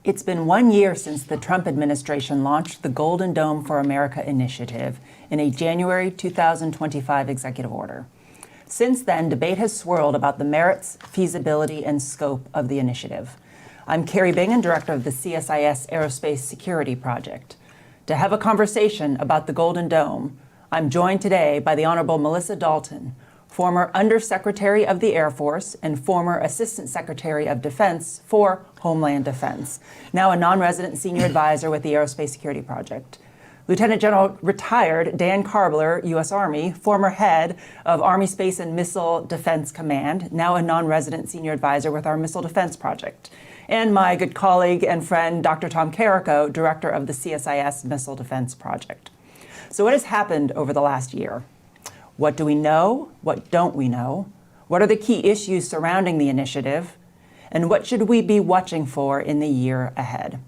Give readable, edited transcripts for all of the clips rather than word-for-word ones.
It's been 1 year since the Trump administration launched the Golden Dome for America initiative in a January 2025 executive order. Since then, debate has swirled about the merits, feasibility, and scope of the initiative. I'm Kari Bingen, Director of the CSIS Aerospace Security Project. To have a conversation about the Golden Dome, I'm joined today by the Honorable Melissa Dalton, former Undersecretary of the Air Force and former Assistant Secretary of Defense for Homeland Defense, now a non-resident senior advisor with the Aerospace Security Project. Lieutenant General retired Dan Karbler, U.S. Army, former head of Army Space and Missile Defense Command, now a non-resident senior advisor with our Missile Defense Project. And my good colleague and friend, Dr. Tom Karako, Director of the CSIS Missile Defense Project. So what has happened over the last year? What do we know? What don't we know? What are the key issues surrounding the initiative? And what should we be watching for in the year ahead?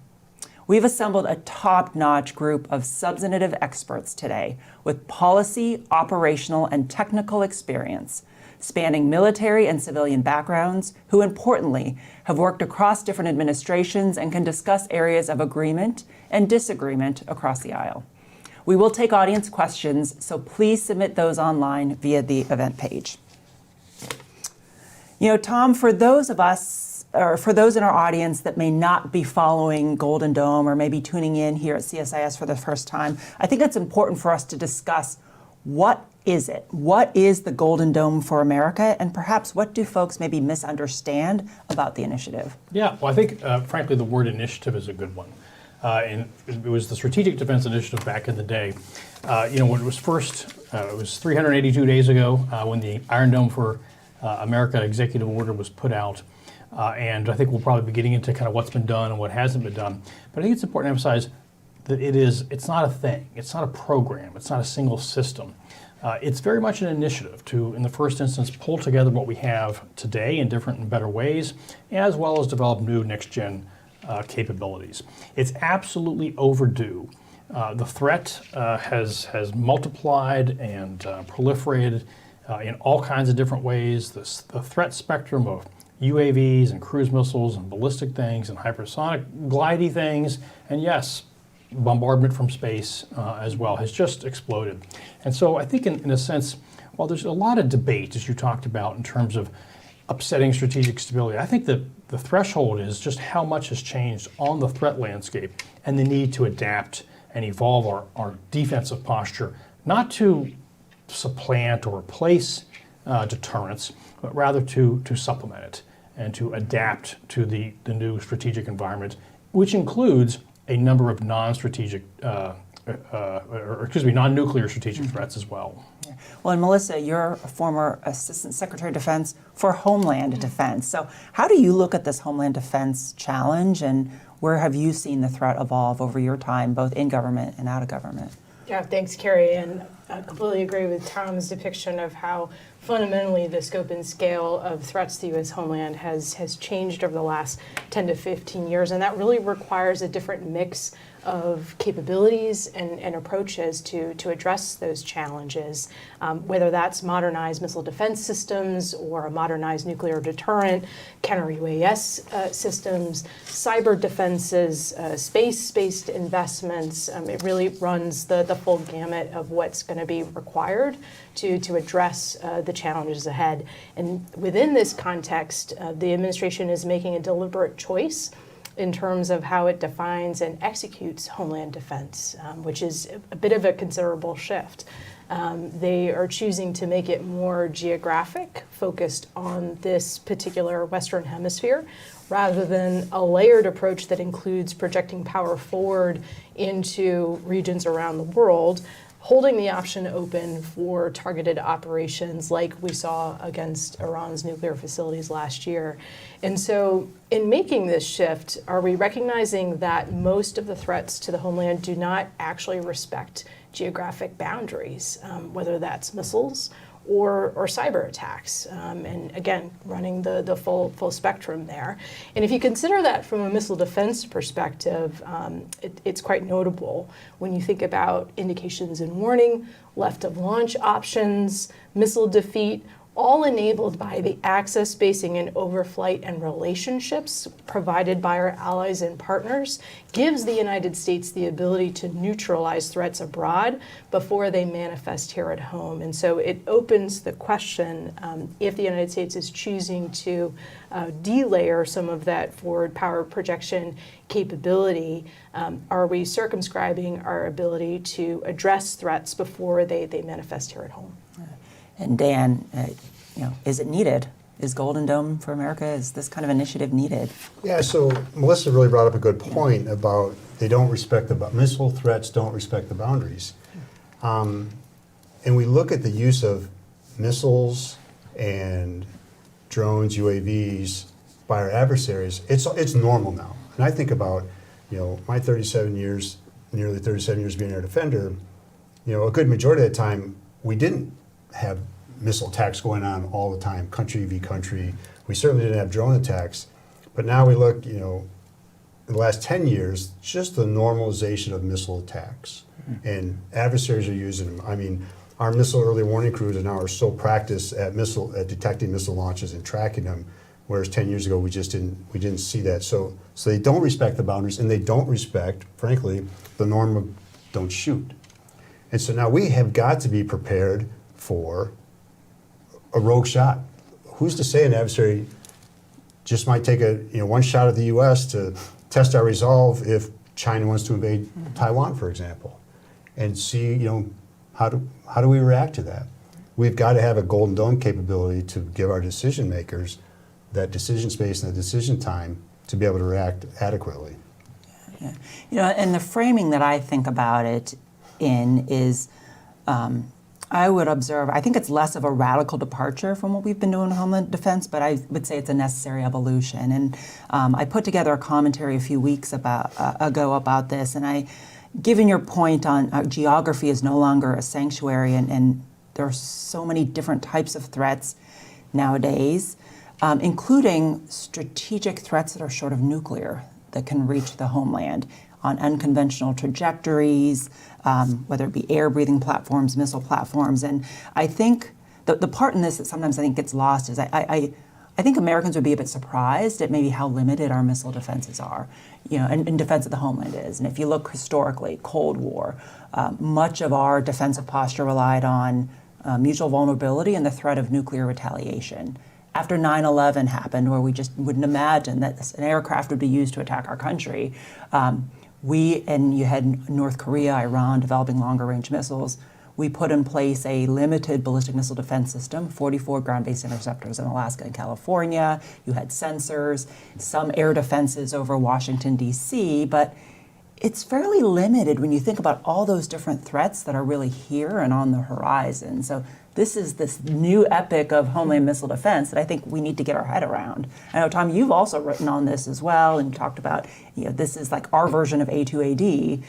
We've assembled a top-notch group of substantive experts today with policy, operational, and technical experience, spanning military and civilian backgrounds, who importantly have worked across different administrations and can discuss areas of agreement and disagreement across the aisle. We will take audience questions, so please submit those online via the event page. You know, Tom, for those of us, or for those in our audience that may not be following Golden Dome or maybe tuning in here at CSIS for the first time, I think it's important for us to discuss what is it? What is the Golden Dome for America? And perhaps what do folks maybe misunderstand about the initiative? Yeah, well, I think, frankly, the word initiative is a good one. And it was the Strategic Defense Initiative back in the day. When it was first, it was 382 days ago when the Iron Dome for America executive order was put out. And I think we'll probably be getting into kind of what's been done and what hasn't been done. But I think it's important to emphasize that it's not a thing. It's not a program. It's not a single system. It's very much an initiative to, in the first instance, pull together what we have today in different and better ways, as well as develop new next-gen capabilities. It's absolutely overdue. The threat has multiplied and proliferated in all kinds of different ways. The threat spectrum of UAVs and cruise missiles and ballistic things and hypersonic glidey things, and yes, bombardment from space as well, has just exploded. And so I think in a sense, while there's a lot of debate, as you talked about, in terms of upsetting strategic stability, I think that the threshold is just how much has changed on the threat landscape and the need to adapt and evolve our defensive posture, not to supplant or replace deterrence, but rather to supplement it and to adapt to the new strategic environment, which includes a number of non-strategic, non-nuclear strategic threats as well. Well, and Melissa, you're a former Assistant Secretary of Defense for Homeland Defense. So how do you look at this Homeland Defense challenge, and where have you seen the threat evolve over your time, both in government and out of government? Yeah, thanks, Kari, and I completely agree with Tom's depiction of how fundamentally the scope and scale of threats to U.S. homeland has changed over the last 10 to 15 years, and that really requires a different mix of capabilities and approaches to address those challenges, whether that's modernized missile defense systems or a modernized nuclear deterrent, counter-UAS systems, cyber defenses, space-based investments. It really runs the full gamut of what's going to be required to address the challenges ahead. And within this context, the administration is making a deliberate choice in terms of how it defines and executes homeland defense, which is a bit of a considerable shift. They are choosing to make it more geographic, focused on this particular Western Hemisphere, rather than a layered approach that includes projecting power forward into regions around the world, holding the option open for targeted operations like we saw against Iran's nuclear facilities last year. And so in making this shift, are we recognizing that most of the threats to the homeland do not actually respect geographic boundaries, whether that's missiles or cyber attacks, and again, running the full spectrum there. And if you consider that from a missile defense perspective, it's quite notable when you think about indications and warning, left of launch options, missile defeat, all enabled by the access, spacing, and overflight and relationships provided by our allies and partners, gives the United States the ability to neutralize threats abroad before they manifest here at home. And so it opens the question, if the United States is choosing to delayer some of that forward power projection capability, are we circumscribing our ability to address threats before they manifest here at home? And Dan, is it needed? Is Golden Dome for America, is this kind of initiative needed? Yeah, so Melissa really brought up a good point about they don't respect missile threats don't respect the boundaries. And we look at the use of missiles and drones, UAVs by our adversaries, it's normal now. And I think about, my nearly 37 years being an air defender, a good majority of the time, we didn't have missile attacks going on all the time, country v. country. We certainly didn't have drone attacks. But now we look, in the last 10 years, just the normalization of missile attacks. And adversaries are using them. I mean, our missile early warning crews are so practiced at detecting missile launches and tracking them, whereas 10 years ago we didn't see that. So they don't respect the boundaries, and they don't respect, frankly, the norm of don't shoot. And so now we have got to be prepared for a rogue shot. Who's to say an adversary just might take one shot at the U.S. to test our resolve if China wants to invade Taiwan, for example, and see how do we react to that? We've got to have a Golden Dome capability to give our decision makers that decision space and the decision time to be able to react adequately. Yeah. And the framing that I think about it in is, I would observe, I think it's less of a radical departure from what we've been doing in Homeland Defense, but I would say it's a necessary evolution. And I put together a commentary a few weeks ago about this, and given your point on geography is no longer a sanctuary, and there are so many different types of threats nowadays, including strategic threats that are short of nuclear that can reach the homeland on unconventional trajectories, whether it be air-breathing platforms, missile platforms. And I think the part in this that sometimes I think gets lost is I think Americans would be a bit surprised at maybe how limited our missile defenses are, and defense of the homeland is. And if you look historically, Cold War, much of our defensive posture relied on mutual vulnerability and the threat of nuclear retaliation. After 9/11 happened, where we just wouldn't imagine that an aircraft would be used to attack our country, you had North Korea, Iran developing longer range missiles. We put in place a limited ballistic missile defense system, 44 ground-based interceptors in Alaska and California. You had sensors, some air defenses over Washington, D.C., but it's fairly limited when you think about all those different threats that are really here and on the horizon. So this is this new epic of homeland missile defense that I think we need to get our head around. I know, Tom, you've also written on this as well and talked about, this is like our version of A2AD,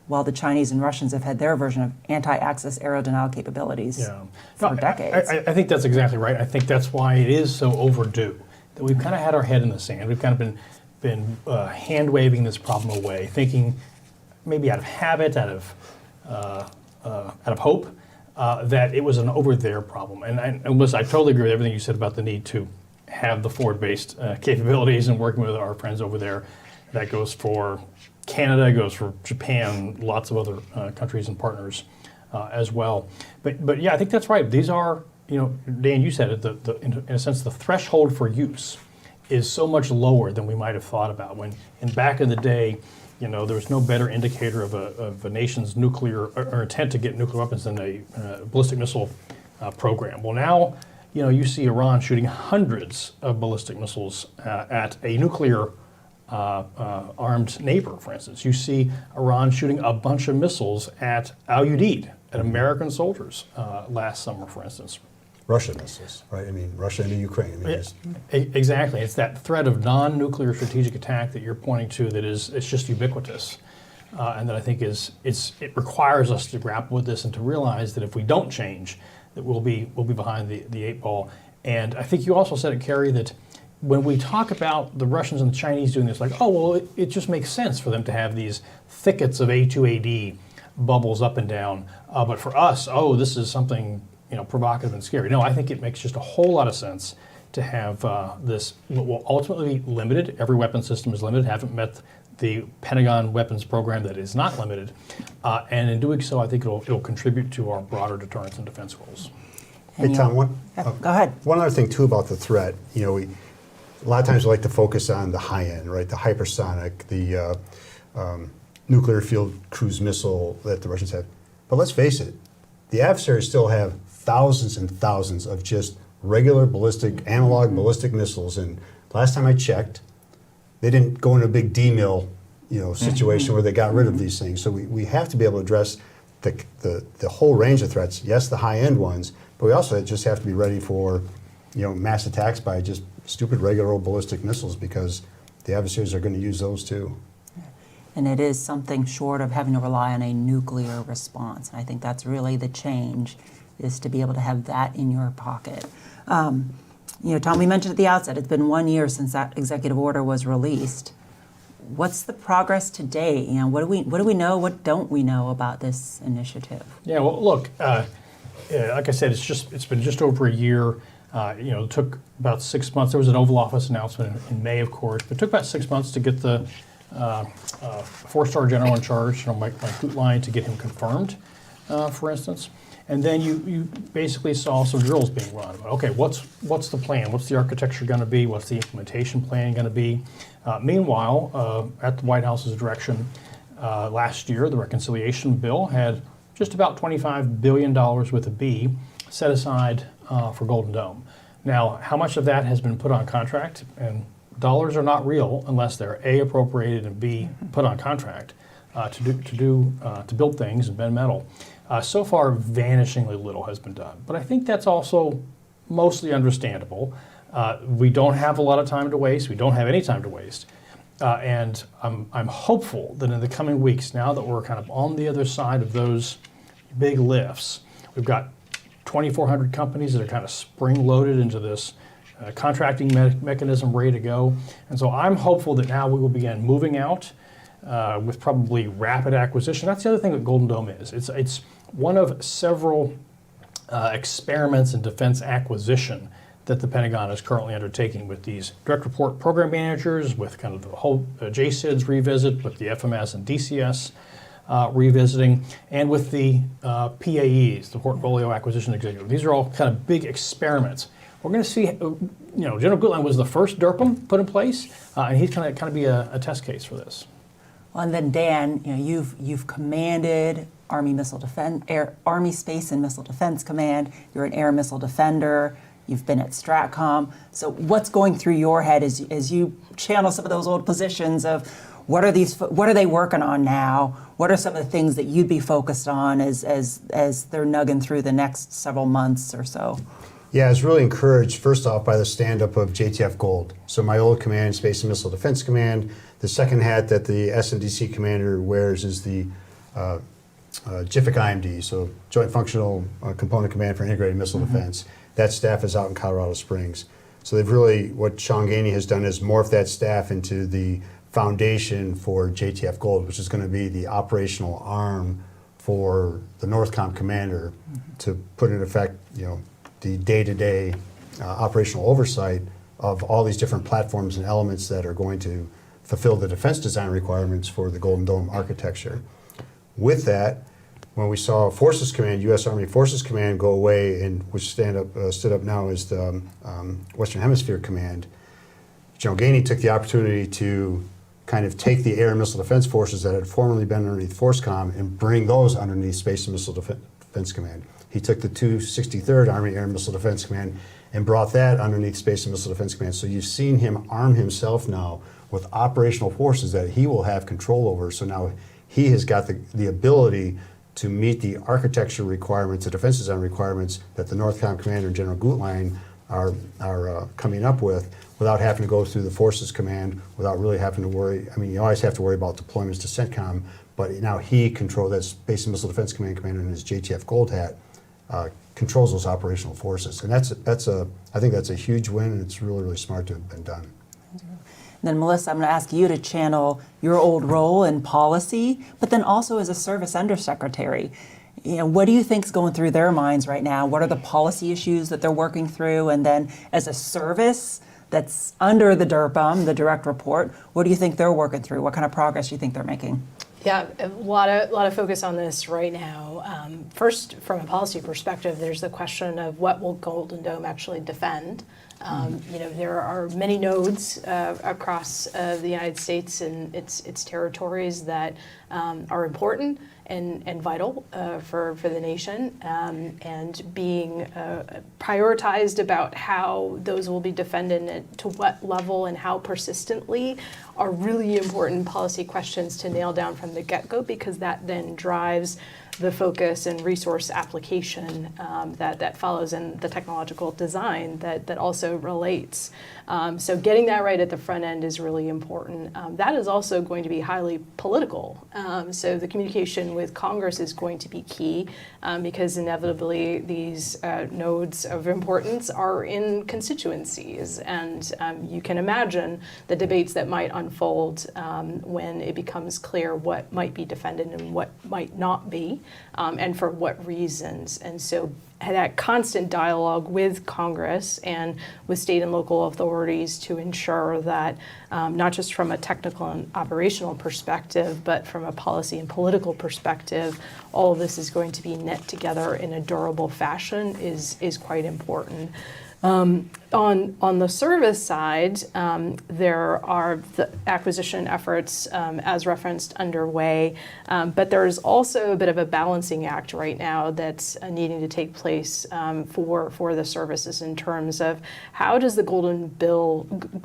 while the Chinese and Russians have had their version of anti-access aero denial capabilities for decades. I think that's exactly right. I think that's why it is so overdue, that we've kind of had our head in the sand. We've kind of been hand-waving this problem away, thinking maybe out of habit, out of hope, that it was an over-there problem. And listen, I totally agree with everything you said about the need to have the forward-based capabilities and working with our friends over there. That goes for Canada, goes for Japan, lots of other countries and partners as well. But yeah, I think that's right. These are, Dan, you said it, in a sense, the threshold for use is so much lower than we might have thought about. And back in the day, there was no better indicator of a nation's nuclear or intent to get nuclear weapons than a ballistic missile program. Well, now, you see Iran shooting hundreds of ballistic missiles at a nuclear armed neighbor, for instance. You see Iran shooting a bunch of missiles at Al Udeid, at American soldiers last summer, for instance. Russian missiles, right? I mean, Russia into Ukraine. Exactly. It's that threat of non-nuclear strategic attack that you're pointing to that it's just ubiquitous. And that I think it requires us to grapple with this and to realize that if we don't change, that we'll be behind the eight ball. And I think you also said it, Kari, that when we talk about the Russians and the Chinese doing this, like, it just makes sense for them to have these thickets of A2AD bubbles up and down. But for us, this is something provocative and scary. No, I think it makes just a whole lot of sense to have this, well, ultimately limited. Every weapon system is limited, haven't met the Pentagon weapons program that is not limited. And in doing so, I think it'll contribute to our broader deterrence and defense goals. Hey, Tom, go ahead. one other thing too about the threat, a lot of times we like to focus on the high end, right? The hypersonic, the nuclear field cruise missile that the Russians have. But let's face it, the adversaries still have thousands and thousands of just regular ballistic, analog ballistic missiles. And last time I checked, they didn't go into a big D-mill, situation where they got rid of these things. So we have to be able to address the whole range of threats. Yes, the high-end ones, but we also just have to be ready for, mass attacks by just stupid regular old ballistic missiles, because the adversaries are going to use those too. And it is something short of having to rely on a nuclear response. And I think that's really the change, is to be able to have that in your pocket. Tom, we mentioned at the outset, it's been 1 year since that executive order was released. What's the progress to date? What do we know? What don't we know about this initiative? Yeah, well, look, like I said, it's been just over a year. It took about 6 months. There was an Oval Office announcement in May, of course, but it took about 6 months to get the four-star general in charge, Mike Gutlein, to get him confirmed, for instance. And then you basically saw some drills being run. Okay, what's the plan? What's the architecture going to be? What's the implementation plan going to be? Meanwhile, at the White House's direction, last year, the reconciliation bill had just about $25 billion with a B set aside for Golden Dome. Now, how much of that has been put on contract? And dollars are not real unless they're A, appropriated, and B, put on contract to build things and bend metal. So far, vanishingly little has been done. But I think that's also mostly understandable. We don't have a lot of time to waste. We don't have any time to waste. And I'm hopeful that in the coming weeks, now that we're kind of on the other side of those big lifts, we've got 2,400 companies that are kind of spring-loaded into this contracting mechanism ready to go. And so I'm hopeful that now we will begin moving out with probably rapid acquisition. That's the other thing that Golden Dome is. It's one of several experiments in defense acquisition that the Pentagon is currently undertaking with these direct report program managers, with kind of the whole JSIDS revisit, with the FMS and DCS revisiting, and with the PAEs, the Portfolio Acquisition Executive. These are all kind of big experiments. We're going to see, General Gutlein was the first DERPM put in place, and he's going to kind of be a test case for this. Well, and then Dan, you've commanded Army Space and Missile Defense Command. You're an air missile defender. You've been at Stratcom. So what's going through your head as you channel some of those old positions of what are they working on now? What are some of the things that you'd be focused on as they're nugging through the next several months or so? Yeah, I was really encouraged, first off, by the stand-up of JTF Gold. So my old command, Space and Missile Defense Command. The second hat that the SNDC commander wears is the JFIC IMD, so Joint Functional Component Command for Integrated Missile Defense. That staff is out in Colorado Springs. So they've really, what Sean Gainey has done is morph that staff into the foundation for JTF Gold, which is going to be the operational arm for the NORTHCOM commander to put in effect, the day-to-day operational oversight of all these different platforms and elements that are going to fulfill the defense design requirements for the Golden Dome architecture. With that, when we saw Forces Command, U.S. Army Forces Command go away, and which stood up now as the Western Hemisphere Command, General Gainey took the opportunity to kind of take the air and missile defense forces that had formerly been underneath FORSCOM and bring those underneath Space and Missile Defense Command. He took the 263rd Army Air and Missile Defense Command and brought that underneath Space and Missile Defense Command. So you've seen him arm himself now with operational forces that he will have control over. So now he has got the ability to meet the architecture requirements, the defense design requirements that the NORTHCOM commander, General Gutlein, are coming up with, without having to go through the Forces Command, without really having to worry. I mean, you always have to worry about deployments to CENTCOM, but now he controls, that Space and Missile Defense Command commander in his JTF Gold hat, controls those operational forces. And I think that's a huge win, and it's really, really smart to have been done. And then Melissa, I'm going to ask you to channel your old role in policy, but then also as a service undersecretary. What do you think's going through their minds right now? What are the policy issues that they're working through? And then as a service that's under the DRPM, the direct report, what do you think they're working through? What kind of progress do you think they're making? Yeah, a lot of focus on this right now. First, from a policy perspective, there's the question of what will Golden Dome actually defend. There are many nodes across the United States and its territories that are important and vital for the nation, and being prioritized about how those will be defended and to what level and how persistently are really important policy questions to nail down from the get-go, because that then drives the focus and resource application that follows, and the technological design that also relates. So getting that right at the front end is really important. That is also going to be highly political. So the communication with Congress is going to be key, because inevitably these nodes of importance are in constituencies. And you can imagine the debates that might unfold when it becomes clear what might be defended and what might not be, and for what reasons. And so that constant dialogue with Congress and with state and local authorities to ensure that not just from a technical and operational perspective, but from a policy and political perspective, all of this is going to be knit together in a durable fashion is quite important. On the service side, there are the acquisition efforts, as referenced, underway, but there's also a bit of a balancing act right now that's needing to take place for the services in terms of how does the Golden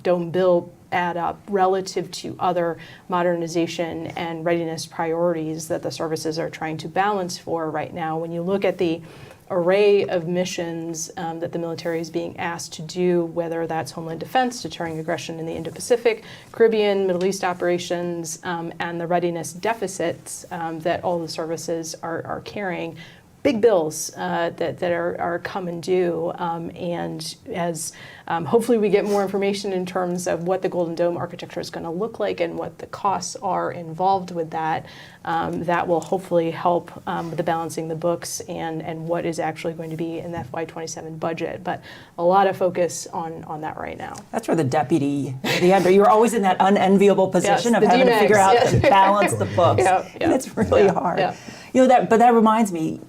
Dome bill add up relative to other modernization and readiness priorities that the services are trying to balance for right now. When you look at the array of missions that the military is being asked to do, whether that's Homeland Defense, deterring aggression in the Indo-Pacific, Caribbean, Middle East operations, and the readiness deficits that all the services are carrying, big bills that are coming due. And as hopefully we get more information in terms of what the Golden Dome architecture is going to look like and what the costs are involved with that, that will hopefully help with the balancing the books and what is actually going to be in the FY27 budget. But a lot of focus on that right now. That's where the deputy, you're always in that unenviable position Yes, of having to figure out DMAGs, to balance the books. And it's really hard. Yeah. But that reminds me,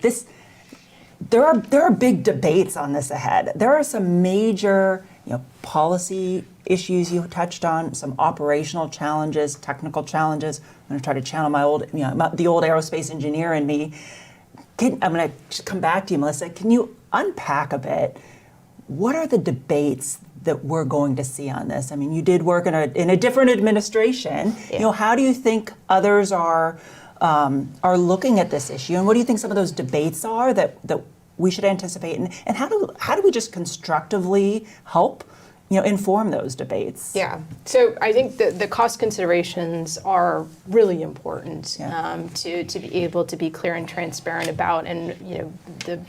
there are big debates on this ahead. There are some major, policy issues you touched on, some operational challenges, technical challenges. I'm going to try to channel the old aerospace engineer in me. I'm going to come back to you, Melissa. Can you unpack a bit? What are the debates that we're going to see on this? I mean, you did work in a different administration. Yeah. How do you think others are looking at this issue, and what do you think some of those debates are that we should anticipate, and how do we just constructively help inform those debates? Yeah, so I think the cost considerations are really important to be able to be clear and transparent about, and the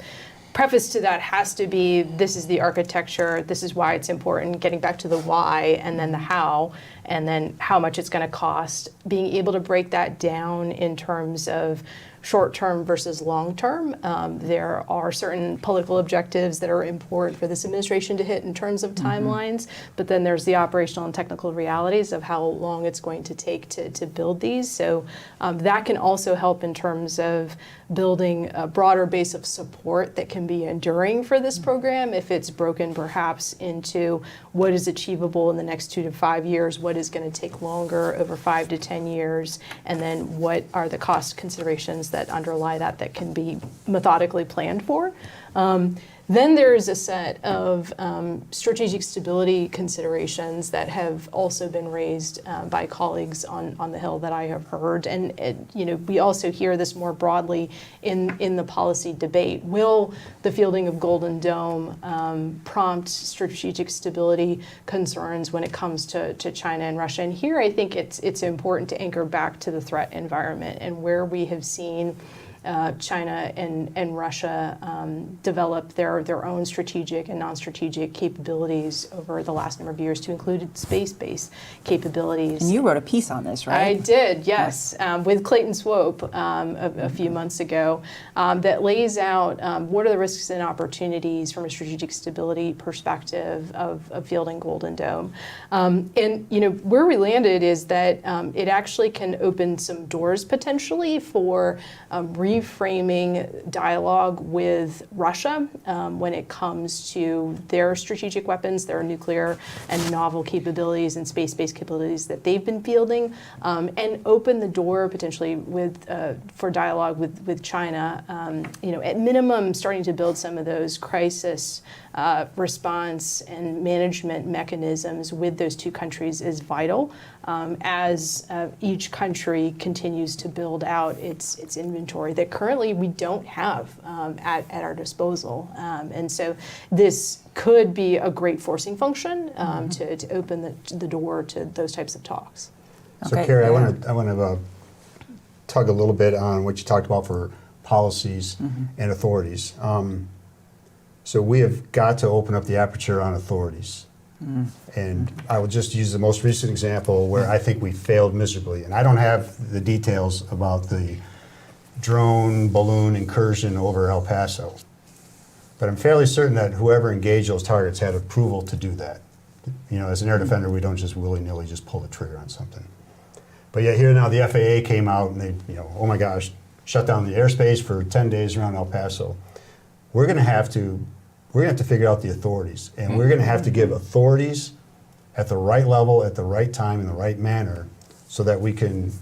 preface to that has to be, this is the architecture, this is why it's important, getting back to the why, and then the how, and then how much it's going to cost, being able to break that down in terms of short-term versus long-term. There are certain political objectives that are important for this administration to hit in terms of timelines, but then there's the operational and technical realities of how long it's going to take to build these. So that can also help in terms of building a broader base of support that can be enduring for this program if it's broken perhaps into what is achievable in the next 2 to 5 years, what is going to take longer over 5 to 10 years, and then what are the cost considerations that underlie that can be methodically planned for. Then there is a set of strategic stability considerations that have also been raised by colleagues on the Hill that I have heard. And we also hear this more broadly in the policy debate. Will the fielding of Golden Dome prompt strategic stability concerns when it comes to China and Russia? And here I think it's important to anchor back to the threat environment and where we have seen China and Russia developed their own strategic and non-strategic capabilities over the last number of years, to include space-based capabilities. And you wrote a piece on this, right? I did, yes, with Clayton Swope a few months ago, that lays out what are the risks and opportunities from a strategic stability perspective of fielding Golden Dome. And where we landed is that it actually can open some doors potentially for reframing dialogue with Russia when it comes to their strategic weapons, their nuclear and novel capabilities and space-based capabilities that they've been fielding, and open the door potentially for dialogue with China. At minimum, starting to build some of those crisis response and management mechanisms with those two countries is vital as each country continues to build out its inventory that currently we don't have at our disposal. And so this could be a great forcing function to open the door to those types of talks. So Okay, Kari, yeah. I want to tug a little bit on what you talked about for policies and authorities. So we have got to open up the aperture on authorities. And I will just use the most recent example where I think we failed miserably. And I don't have the details about the drone balloon incursion over El Paso. But I'm fairly certain that whoever engaged those targets had approval to do that. As an air defender, we don't just willy-nilly just pull the trigger on something. But yet here now the FAA came out and they, oh my gosh, shut down the airspace for 10 days around El Paso. We're going to have to figure out the authorities, and we're going to have to give authorities at the right level, at the right time, in the right manner, so that we can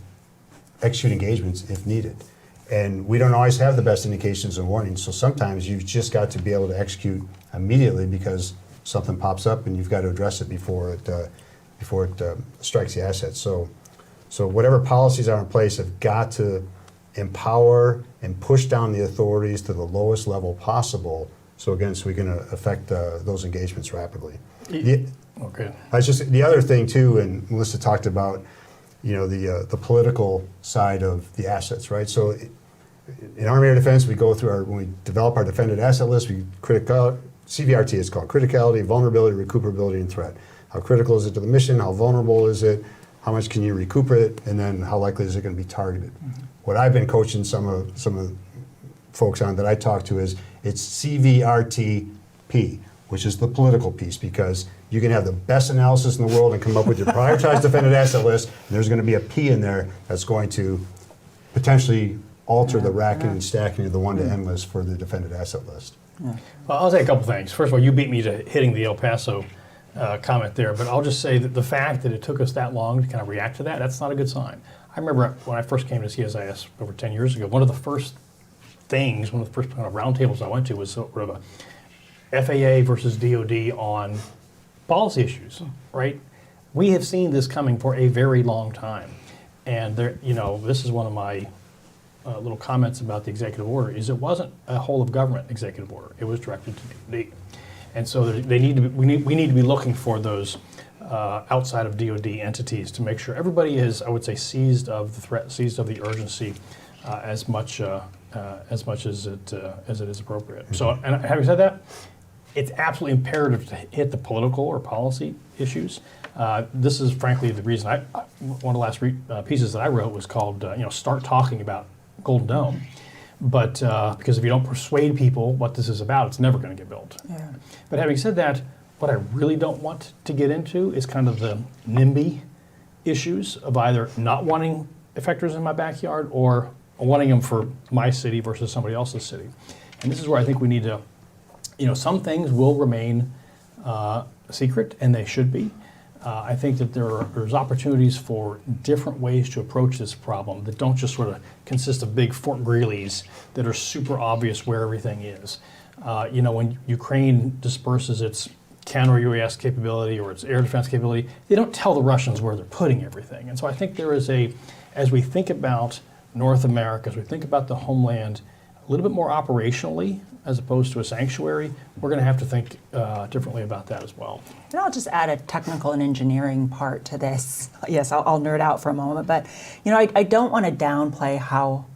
execute engagements if needed. And we don't always have the best indications and warnings, so sometimes you've just got to be able to execute immediately because something pops up and you've got to address it before it strikes the assets. So whatever policies are in place have got to empower and push down the authorities to the lowest level possible. So again, so we can affect those engagements rapidly. Okay. The other thing too, and Melissa talked about, the political side of the assets, right? So in Army Air Defense, we go through when we develop our defended asset list, CVRT is called criticality, vulnerability, recuperability, and threat. How critical is it to the mission? How vulnerable is it? How much can you recuperate? And then how likely is it going to be targeted? What I've been coaching some of folks on that I talk to is it's CVRTP, which is the political piece, because you can have the best analysis in the world and come up with your prioritized defended asset list, and there's going to be a P in there that's going to potentially alter the racking and stacking of the one-to-N list for the defended asset list. Well, I'll say a couple things. First of all, you beat me to hitting the El Paso comment there, but I'll just say that the fact that it took us that long to kind of react to that, that's not a good sign. I remember when I first came to CSIS over 10 years ago, one of the first kind of roundtables I went to was sort of a FAA versus DOD on policy issues, right? We have seen this coming for a very long time. And there, this is one of my little comments about the executive order, is it wasn't a whole of government executive order. It was directed to DOD. And so we need to be looking for those outside of DOD entities to make sure everybody is, I would say, seized of the threat, seized of the urgency as much as it is appropriate. So, and having said that, it's absolutely imperative to hit the political or policy issues. This is frankly the reason one of the last pieces that I wrote was called, start talking about Golden Dome. But because if you don't persuade people what this is about, it's never going to get built. Yeah. But having said that, what I really don't want to get into is kind of the NIMBY issues of either not wanting effectors in my backyard or wanting them for my city versus somebody else's city. And this is where I think we need to, some things will remain secret, and they should be. I think that there's opportunities for different ways to approach this problem that don't just sort of consist of big Fort Greeley's that are super obvious where everything is. When Ukraine disperses its counter-UAS capability or its air defense capability, they don't tell the Russians where they're putting everything. And so I think there is as we think about North America, as we think about the homeland, a little bit more operationally as opposed to a sanctuary, we're going to have to think differently about that as well. And I'll just add a technical and engineering part to this. Yes, I'll nerd out for a moment, but I don't want to downplay how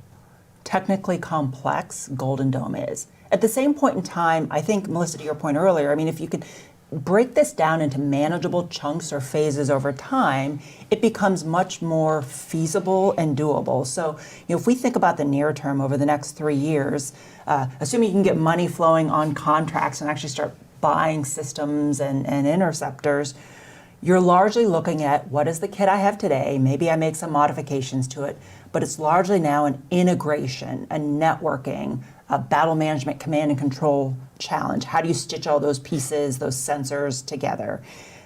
technically complex Golden Dome is. At the same point in time, I think, Melissa, to your point earlier, I mean, if you could break this down into manageable chunks or phases over time, it becomes much more feasible and doable. So, if we think about the near term over the next 3 years, assuming you can get money flowing on contracts and actually start buying systems and interceptors, you're largely looking at what is the kit I have today. Maybe I make some modifications to it, but it's largely now an integration, a networking, a battle management, command and control challenge. How do you stitch all those pieces, those sensors together?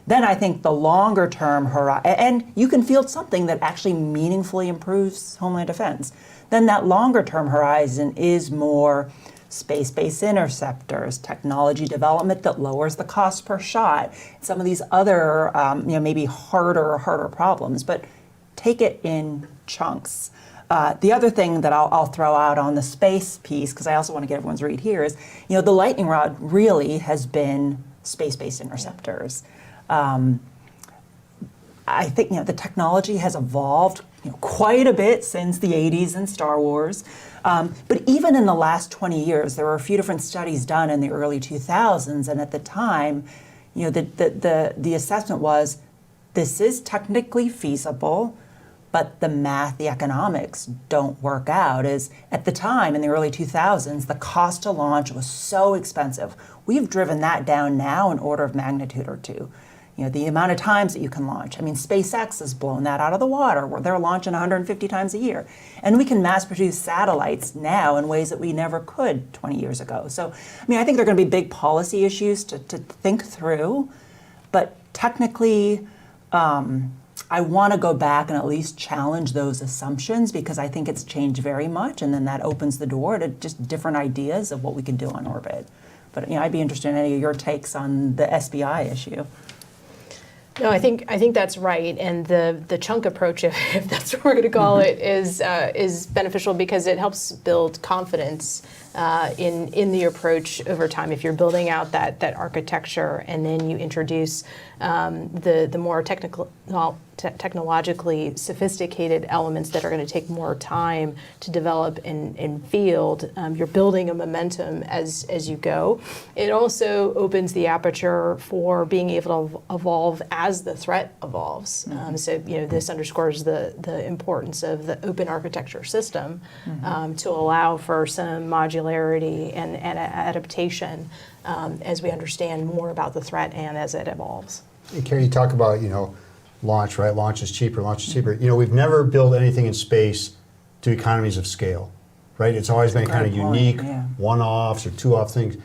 Then I think the longer term horizon, and you can field something that actually meaningfully improves Homeland Defense. Then that longer term horizon is more space-based interceptors, technology development that lowers the cost per shot, some of these other, maybe harder problems, but take it in chunks. The other thing that I'll throw out on the space piece, because I also want to get everyone's read here, is the lightning rod really has been space-based interceptors. I think the technology has evolved quite a bit since the 80s and Star Wars. But even in the last 20 years, there were a few different studies done in the early 2000s, and at the time, the assessment was this is technically feasible, but the math, the economics don't work out. As at the time in the early 2000s, the cost to launch was so expensive. We've driven that down now an order of magnitude or two. The amount of times that you can launch. I mean, SpaceX has blown that out of the water, where they're launching 150 times a year. And we can mass produce satellites now in ways that we never could 20 years ago. So, I think there are going to be big policy issues to think through, but technically, I want to go back and at least challenge those assumptions, because I think it's changed very much, and then that opens the door to just different ideas of what we can do on orbit. But I'd be interested in any of your takes on the SBI issue. No, I think that's right, and the chunk approach, if that's what we're going to call it, is beneficial because it helps build confidence in the approach over time. If you're building out that architecture and then you introduce the more technologically sophisticated elements that are going to take more time to develop in field, you're building a momentum as you go. It also opens the aperture for being able to evolve as the threat evolves. So this underscores the importance of the open architecture system to allow for some modularity and adaptation as we understand more about the threat and as it evolves. And Kari, you talk about launch, right? Launch is cheaper. We've never built anything in space to economies of scale, right? It's always been kind of unique, one-offs or two-off things.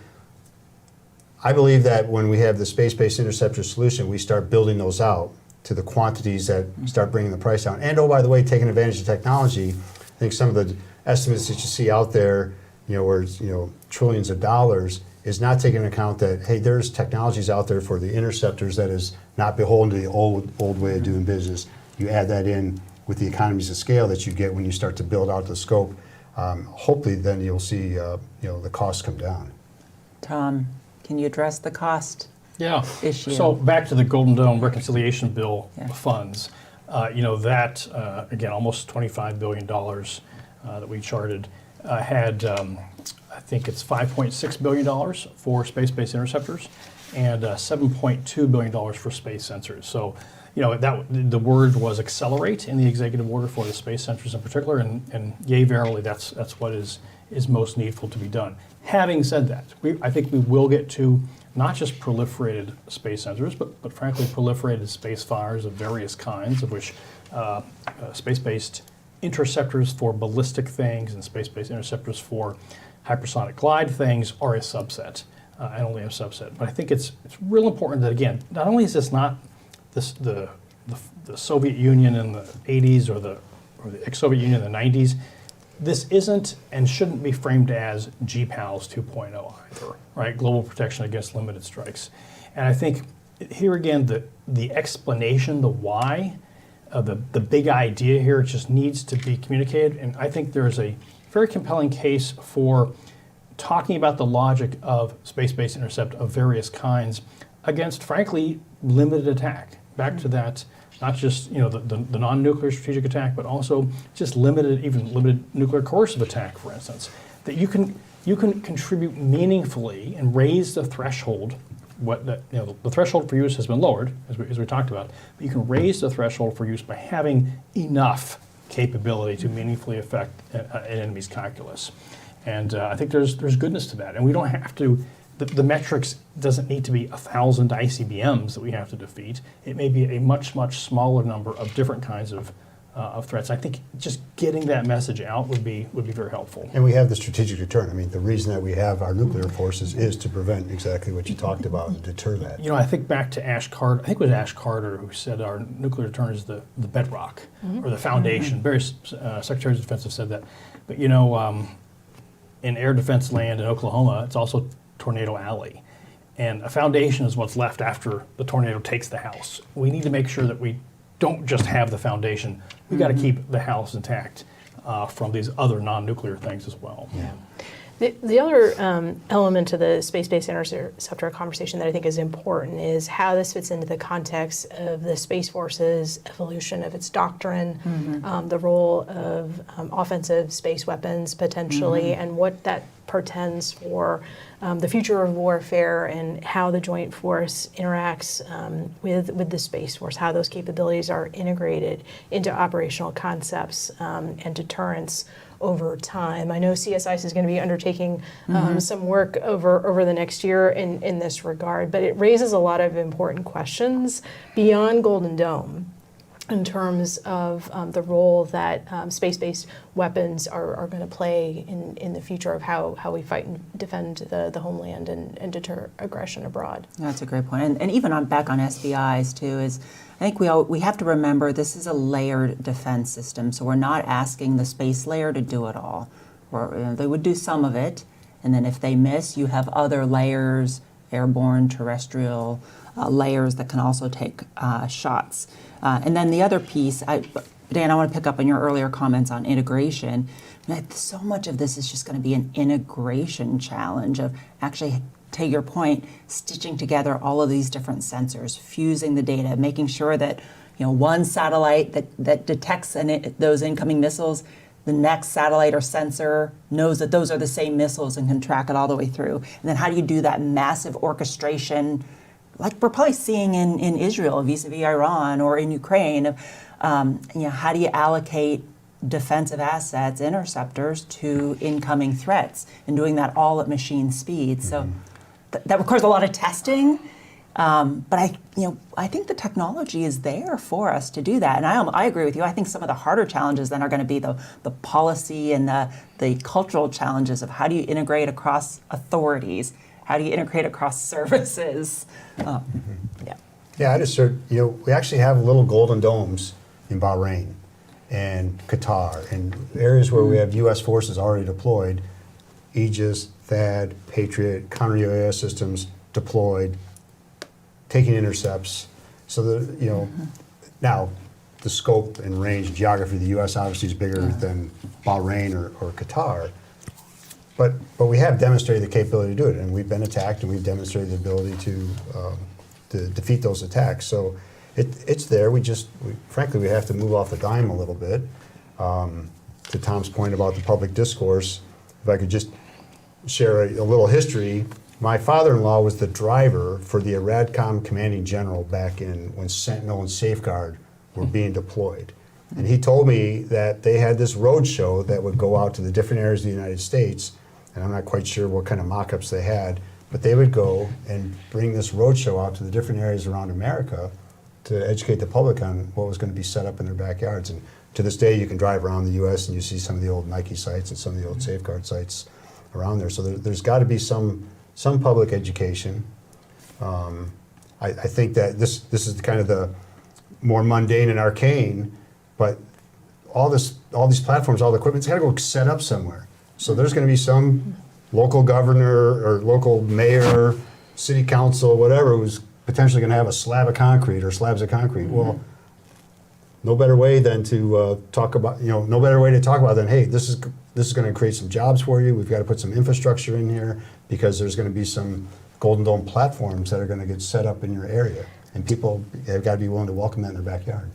I believe that when we have the space-based interceptor solution, we start building those out to the quantities that start bringing the price down. And by the way, taking advantage of technology. I think some of the estimates that you see out there, where it's, trillions of dollars, is not taking into account that, hey, there's technologies out there for the interceptors that is not beholden to the old way of doing business. You add that in with the economies of scale that you get when you start to build out the scope. Hopefully, then you'll see the costs come down. Tom, can you address the cost issue? So back to the Golden Dome Reconciliation Bill funds. That again, almost $25 billion that we charted had. I think it's $5.6 billion for space-based interceptors and $7.2 billion for space sensors. So, that the word was accelerate in the executive order for the space sensors in particular, and yea, verily, that's what is most needful to be done. Having said that, I think we will get to not just proliferated space sensors, but frankly, proliferated space fires of various kinds, of which space-based interceptors for ballistic things and space-based interceptors for hypersonic glide things are a subset, and only a subset. But I think it's real important that, again, not only is this not the Soviet Union in the 80s or the ex-Soviet Union in the 90s, this isn't and shouldn't be framed as GPALS 2.0 either, right? Global Protection Against Limited Strikes. And I think here again, the explanation, the why, the big idea here just needs to be communicated. And I think there's a very compelling case for talking about the logic of space-based intercept of various kinds against, frankly, limited attack. Back to that not just the non-nuclear strategic attack, but also just limited nuclear coercive attack, for instance, that you can contribute meaningfully and raise the threshold. The threshold for use has been lowered, as we talked about, but you can raise the threshold for use by having enough capability to meaningfully affect an enemy's calculus. And I think there's goodness to that, and we don't have to. The metrics doesn't need to be 1,000 ICBMs that we have to defeat. It may be a much smaller number of different kinds of threats. I think just getting that message out would be very helpful. And we have the strategic deterrent. I mean, the reason that we have our nuclear forces is to prevent exactly what you talked about and deter that. I think back to Ash Carter. I think it was Ash Carter who said our nuclear deterrent is the bedrock or the foundation. Various secretaries of defense have said that. But in air defense land in Oklahoma, it's also Tornado Alley. And a foundation is what's left after the tornado takes the house. We need to make sure that we don't just have the foundation. We got to keep the house intact from these other non-nuclear things as well. Yeah. The other element to the space-based interceptor conversation that I think is important is how this fits into the context of the Space Force's evolution of its doctrine, the role of offensive space weapons potentially, and what that portends for the future of warfare and how the joint force interacts with the Space Force, how those capabilities are integrated into operational concepts and deterrence over time. I know CSIS is going to be undertaking some work over the next year in this regard, but it raises a lot of important questions beyond Golden Dome in terms of the role that space-based weapons are going to play in the future of how we fight and defend the homeland and deter aggression abroad. That's a great point. And even back on SBIs too, is I think we have to remember this is a layered defense system, so we're not asking the space layer to do it all. They would do some of it, and then if they miss, you have other layers, airborne, terrestrial layers that can also take shots. And then the other piece, Dan, I want to pick up on your earlier comments on integration. So much of this is just going to be an integration challenge of actually, to your point, stitching together all of these different sensors, fusing the data, making sure that one satellite that detects those incoming missiles, the next satellite or sensor knows that those are the same missiles and can track it all the way through. And then how do you do that massive orchestration, like we're probably seeing in Israel vis-a-vis Iran or in Ukraine? How do you allocate defensive assets, interceptors, to incoming threats, and doing that all at machine speed? So that requires a lot of testing, but I think the technology is there for us to do that. And I agree with you. I think some of the harder challenges then are going to be the policy and the cultural challenges of how do you integrate across authorities, how do you integrate across services. Yeah, I just heard, we actually have little golden domes in Bahrain and Qatar and areas where we have U.S. forces already deployed, Aegis, THAAD, Patriot, counter-UAS systems deployed, taking intercepts. So now the scope and range, geography of the U.S. obviously is bigger than Bahrain or Qatar, but we have demonstrated the capability to do it, and we've been attacked, and we've demonstrated the ability to defeat those attacks. So it's there. Frankly, we have to move off the dime a little bit. To Tom's point about the public discourse, if I could just share a little history. My father-in-law was the driver for the ARADCOM commanding general back when Sentinel and Safeguard were being deployed. And he told me that they had this road show that would go out to the different areas of the United States, and I'm not quite sure what kind of mock-ups they had, but they would go and bring this road show out to the different areas around America to educate the public on what was going to be set up in their backyards. And to this day, you can drive around the U.S. and you see some of the old Nike sites and some of the old Safeguard sites around there. So there's got to be some public education. I think that this is kind of the more mundane and arcane, but all these platforms, all the equipment, it's got to go set up somewhere. So there's going to be some local governor or local mayor, city council, whatever, who's potentially going to have a slab of concrete or slabs of concrete. Well, no better way than to talk about, no better way to talk about than, hey, this is going to create some jobs for you. We've got to put some infrastructure in here because there's going to be some Golden Dome platforms that are going to get set up in your area. And people have got to be willing to welcome that in their backyard.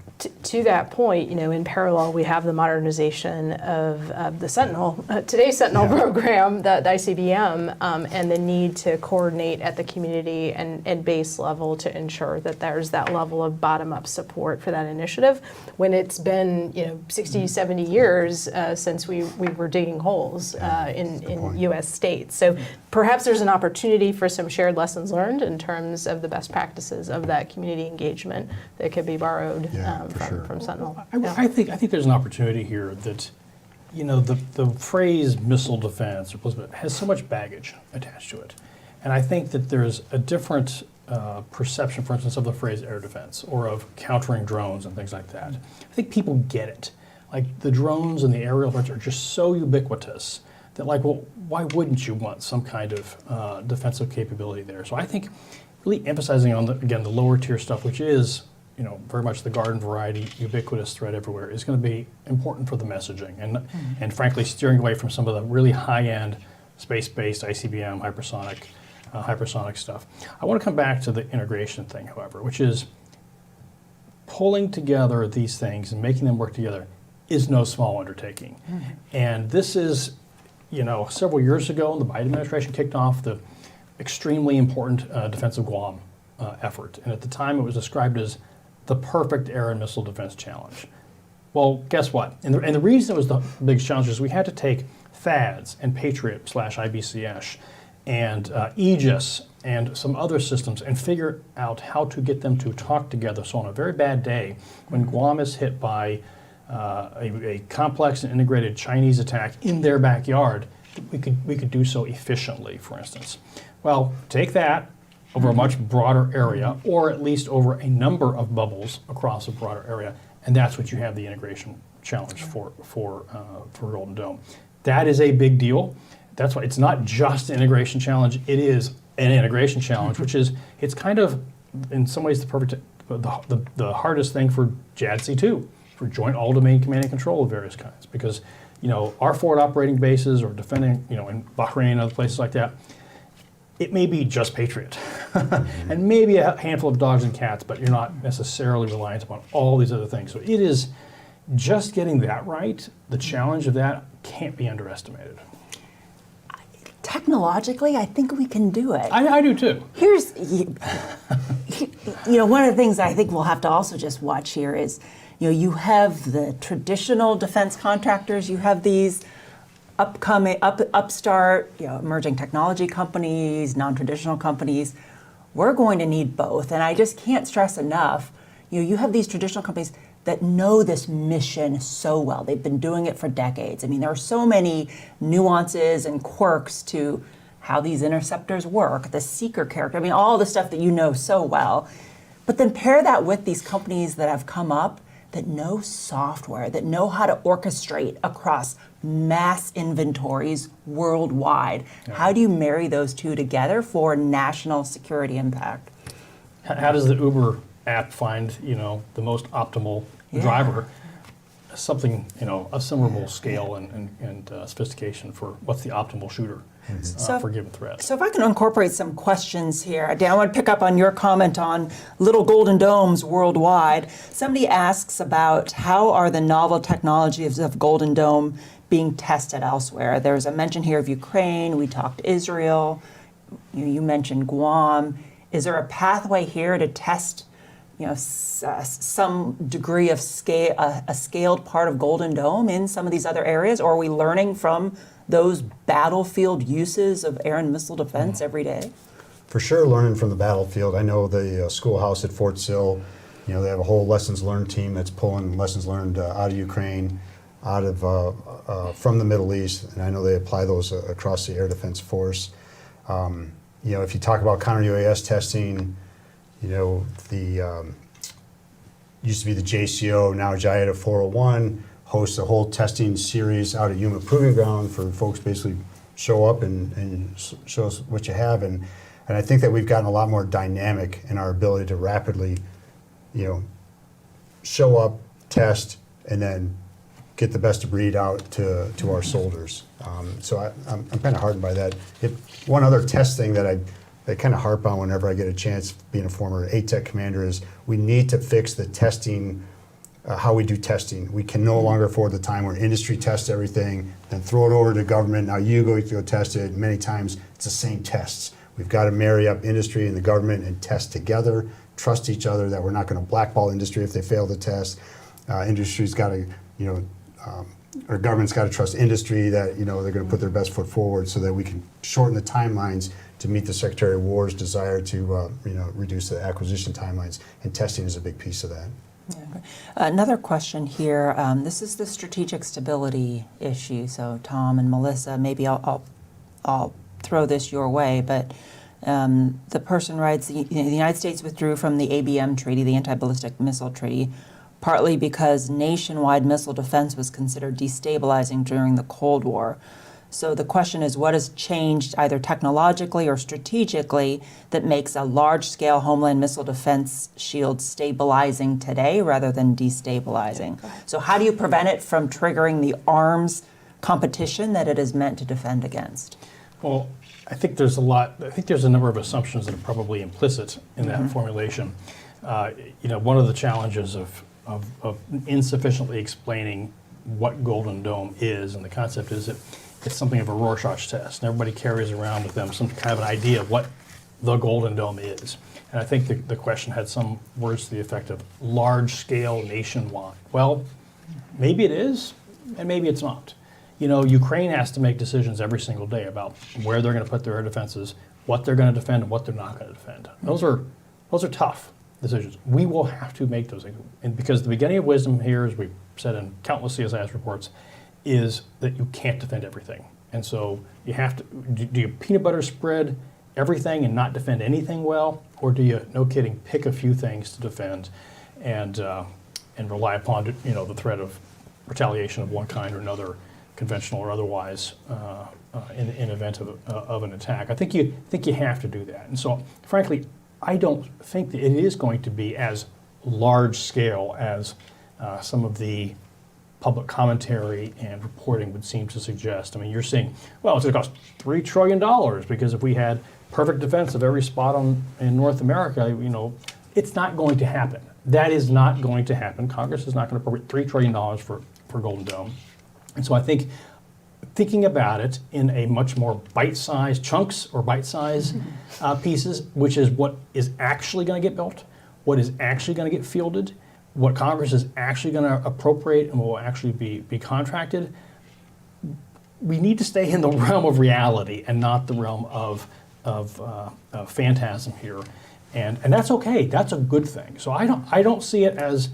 To that point, in parallel, we have the modernization of the Sentinel, today's Sentinel program, the ICBM, and the need to coordinate at the community and base level to ensure that there's that level of bottom-up support for that initiative when it's been, 60, 70 years since we were digging holes in U.S. states. So perhaps there's an opportunity for some shared lessons learned in terms of the best practices of that community engagement that could be borrowed from Sentinel. I think there's an opportunity here that, the phrase missile defense has so much baggage attached to it. And I think that there's a different perception, for instance, of the phrase air defense or of countering drones and things like that. I think people get it. Like the drones and the aerial threats are just so ubiquitous that why wouldn't you want some kind of defensive capability there? So I think really emphasizing on the lower tier stuff, which is very much the garden variety, ubiquitous threat everywhere, is going to be important for the messaging and frankly steering away from some of the really high-end space-based ICBM, hypersonic stuff. I want to come back to the integration thing, however, which is pulling together these things and making them work together is no small undertaking. And this is, several years ago, the Biden administration kicked off the extremely important defense of Guam effort. And at the time, it was described as the perfect air and missile defense challenge. Well, guess what? And the reason it was the biggest challenge is we had to take THAADs and Patriot/IBCS and Aegis and some other systems and figure out how to get them to talk together. So on a very bad day, when Guam is hit by a complex and integrated Chinese attack in their backyard, we could do so efficiently, for instance. Well, take that over a much broader area, or at least over a number of bubbles across a broader area, and that's what you have the integration challenge for Golden Dome. That is a big deal. That's why it's not just an integration challenge; it is an integration challenge, which is it's kind of in some ways the hardest thing for JADC2, for Joint All-Domain Command and Control of various kinds, because our forward operating bases or defending in Bahrain and other places like that. It may be just Patriot and maybe a handful of dogs and cats, but you're not necessarily reliant upon all these other things. So it is just getting that right. The challenge of that can't be underestimated. Technologically, I think we can do it. I do too. Here's, one of the things I think we'll have to also just watch here is, you have the traditional defense contractors, you have these upstart, emerging technology companies, non-traditional companies. We're going to need both, and I just can't stress enough. You have these traditional companies that know this mission so well. They've been doing it for decades. I mean, there are so many nuances and quirks to how these interceptors work, the seeker character. I mean, all the stuff that you know so well. But then pair that with these companies that have come up that know software, that know how to orchestrate across mass inventories worldwide. Yeah. How do you marry those two together for national security impact? How does the Uber app find, the most optimal driver? Something, a similar scale and sophistication for what's the optimal shooter for given threats. So if I can incorporate some questions here, Dan, I want to pick up on your comment on little golden domes worldwide. Somebody asks about how are the novel technologies of Golden Dome being tested elsewhere? There's a mention here of Ukraine. We talked Israel. You mentioned Guam. Is there a pathway here to test some degree of scale, a scaled part of Golden Dome in some of these other areas? Or are we learning from those battlefield uses of air and missile defense every day? For sure, learning from the battlefield. I know the schoolhouse at Fort Sill, they have a whole lessons learned team that's pulling lessons learned out of Ukraine, out of from the Middle East, and I know they apply those across the air defense force. If you talk about counter-UAS testing, the used to be the JCO, now JIATA 401, hosts a whole testing series out at Yuma Proving Ground for folks basically show up and show us what you have. And I think that we've gotten a lot more dynamic in our ability to rapidly, show up, test, and then get the best of breed out to our soldiers. So I'm kind of heartened by that. One other test thing that I kind of harp on whenever I get a chance, being a former ATEC commander, is we need to fix the testing, how we do testing. We can no longer afford the time where industry tests everything, then throw it over to government. Now you go test it. Many times it's the same tests. We've got to marry up industry and the government and test together, trust each other, that we're not going to blackball industry if they fail to test. Industry's got to, or government's got to trust industry that, they're going to put their best foot forward so that we can shorten the timelines to meet the Secretary of War's desire to, reduce the acquisition timelines. And testing is a big piece of that. Yeah, okay. Another question here. This is the strategic stability issue. So Tom and Melissa, maybe I'll throw this your way, but the person writes, the United States withdrew from the ABM treaty, the Anti-Ballistic Missile Treaty, partly because nationwide missile defense was considered destabilizing during the Cold War. So the question is, what has changed either technologically or strategically that makes a large-scale homeland missile defense shield stabilizing today rather than destabilizing? So how do you prevent it from triggering the arms competition that it is meant to defend against? Well, I think there's a number of assumptions that are probably implicit in that formulation. One of the challenges of insufficiently explaining what Golden Dome is, and the concept is that it's something of a Rorschach test, and everybody carries around with them some kind of an idea of what the Golden Dome is. And I think the question had some words to the effect of large-scale nationwide. Well, maybe it is, and maybe it's not. Ukraine has to make decisions every single day about where they're going to put their air defenses, what they're going to defend, and what they're not going to defend. Those are tough decisions. We will have to make those things. And because the beginning of wisdom here, as we've said in countless CSIS reports, is that you can't defend everything. And so you have to, do you peanut butter spread everything and not defend anything well? Or do you, no kidding, pick a few things to defend and rely upon, the threat of retaliation of one kind or another, conventional or otherwise, in event of an attack? I think you have to do that. And so, frankly, I don't think that it is going to be as large scale as some of the public commentary and reporting would seem to suggest. I mean, you're saying, well, it's going to cost $3 trillion because if we had perfect defense of every spot in North America, it's not going to happen. That is not going to happen. Congress is not going to appropriate $3 trillion for Golden Dome. And so I think thinking about it in a much more bite-sized chunks or bite-sized pieces, which is what is actually going to get built, what is actually going to get fielded, what Congress is actually going to appropriate and will actually be contracted, we need to stay in the realm of reality and not the realm of phantasm here. And that's okay. That's a good thing. So I don't see it as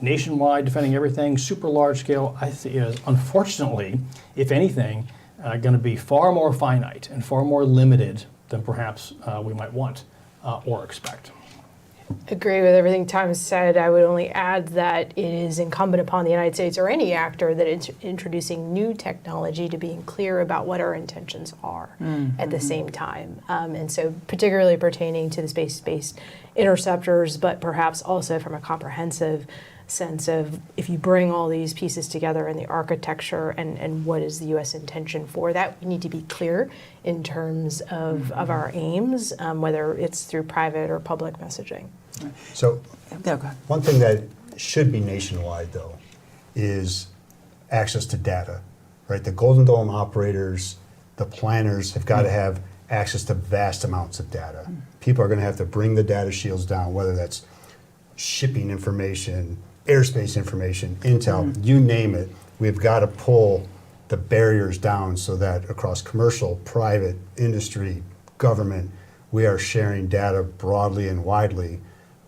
nationwide defending everything, super large scale. I see it as, unfortunately, if anything, going to be far more finite and far more limited than perhaps we might want or expect. Agree with everything Tom said. I would only add that it is incumbent upon the United States or any actor that is introducing new technology to being clear about what our intentions are at the same time. And so particularly pertaining to the space-based interceptors, but perhaps also from a comprehensive sense of if you bring all these pieces together in the architecture and what is the U.S. intention for that, we need to be clear in terms of our aims, whether it's through private or public messaging. So one thing that should be nationwide, though, is access to data, right? The Golden Dome operators, the planners have got to have access to vast amounts of data. People are going to have to bring the data shields down, whether that's shipping information, airspace information, intel, you name it. We've got to pull the barriers down so that across commercial, private, industry, government, we are sharing data broadly and widely,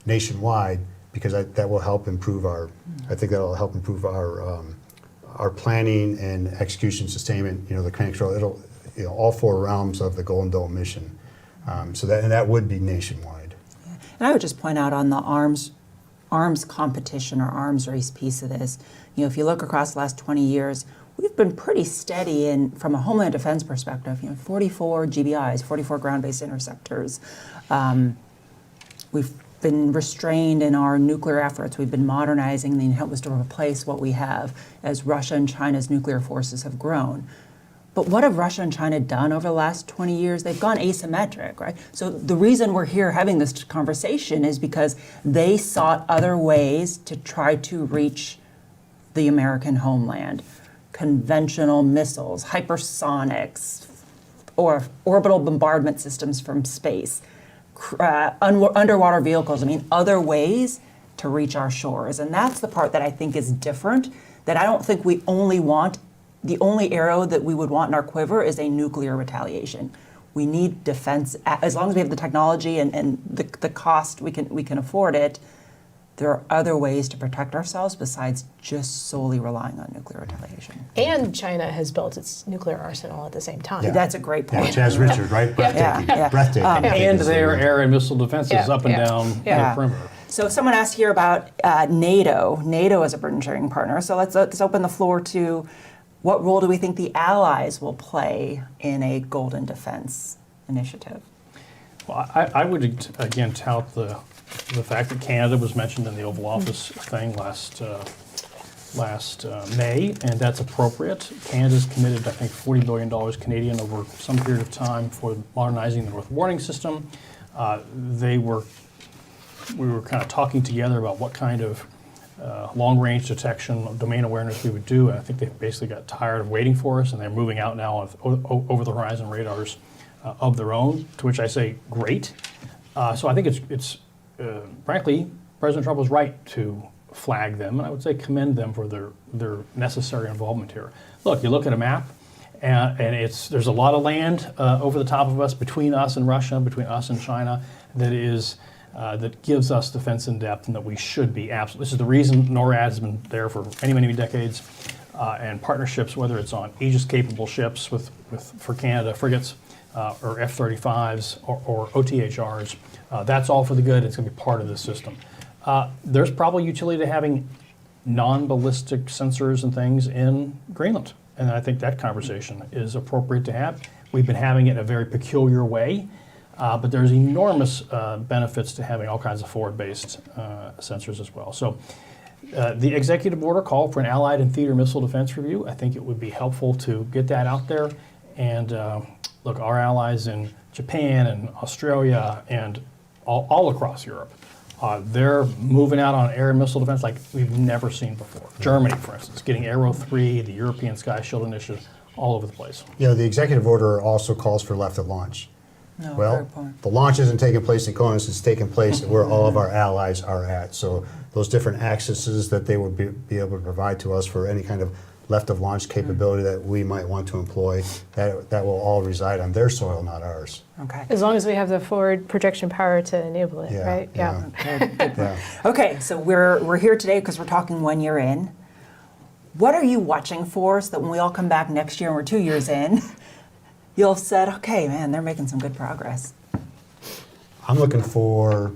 nationwide, because that will help improve our, I think that will help improve our planning and execution sustainment, the command control, it'll, all four realms of the Golden Dome mission. So that would be nationwide. And I would just point out on the arms competition or arms race piece of this, if you look across the last 20 years, we've been pretty steady from a Homeland Defense perspective, 44 GBIs, 44 ground-based interceptors. We've been restrained in our nuclear efforts. We've been modernizing the intent was to replace what we have as Russia and China's nuclear forces have grown. But what have Russia and China done over the last 20 years? They've gone asymmetric, right? So the reason we're here having this conversation is because they sought other ways to try to reach the American homeland. Conventional missiles, hypersonics, or orbital bombardment systems from space, underwater vehicles, I mean, other ways to reach our shores. And that's the part that I think is different, that I don't think we only want, the only arrow that we would want in our quiver is a nuclear retaliation. We need defense, as long as we have the technology and the cost, we can afford it. There are other ways to protect ourselves besides just solely relying on nuclear retaliation. And China has built its nuclear arsenal at the same time. Yeah. That's a great point. Yeah, Chaz Richard, right? Breathtaking. Yeah. Breathtaking. I think And is the their word. air and missile defenses Yeah, up and yeah, down yeah. the perimeter. So someone asked here about NATO. NATO is a burden-sharing partner. So let's open the floor to what role do we think the allies will play in a Golden Defense initiative? Well, I would again tout the fact that Canada was mentioned in the Oval Office thing last May, and that's appropriate. Canada's committed, I think, $40 billion Canadian over some period of time for modernizing the North Warning System. We were kind of talking together about what kind of long-range detection, domain awareness we would do. And I think they basically got tired of waiting for us, and they're moving out now with over-the-horizon radars of their own. To which I say, great. So I think it's frankly, President Trump was right to flag them, and I would say commend them for their necessary involvement here. Look, you look at a map, and there's a lot of land over the top of us, between us and Russia, between us and China, that gives us defense in depth, and that we should be absolutely. This is the reason NORAD has been there for many, many decades, and partnerships, whether it's on Aegis-capable ships for Canada, frigates, or F-35s, or OTHRs. That's all for the good. It's going to be part of this system. There's probably utility to having non-ballistic sensors and things in Greenland, and I think that conversation is appropriate to have. We've been having it in a very peculiar way, but there's enormous benefits to having all kinds of forward-based sensors as well. So the executive order called for an Allied and theater missile defense review. I think it would be helpful to get that out there. And look, our allies in Japan and Australia and all across Europe, they're moving out on air and missile defense like we've never seen before. Germany, for instance, getting Aero 3, the European Sky Shield Initiative, all over the place. You know, the executive order also calls for left of launch. No, Well, fair point. the launch isn't taking place in CONUS, it's taking place where all of our allies are at. So those different accesses that they would be able to provide to us for any kind of left of launch capability that we might want to employ, that will all reside on their soil, not ours. Okay. As long as we have the forward projection power to enable it, Yeah, right? yeah. Yeah. Okay, so we're here today because we're talking 1 year in. What are you watching for so that when we all come back next year and we're 2 years in, you'll have said, okay, man, they're making some good progress? I'm looking for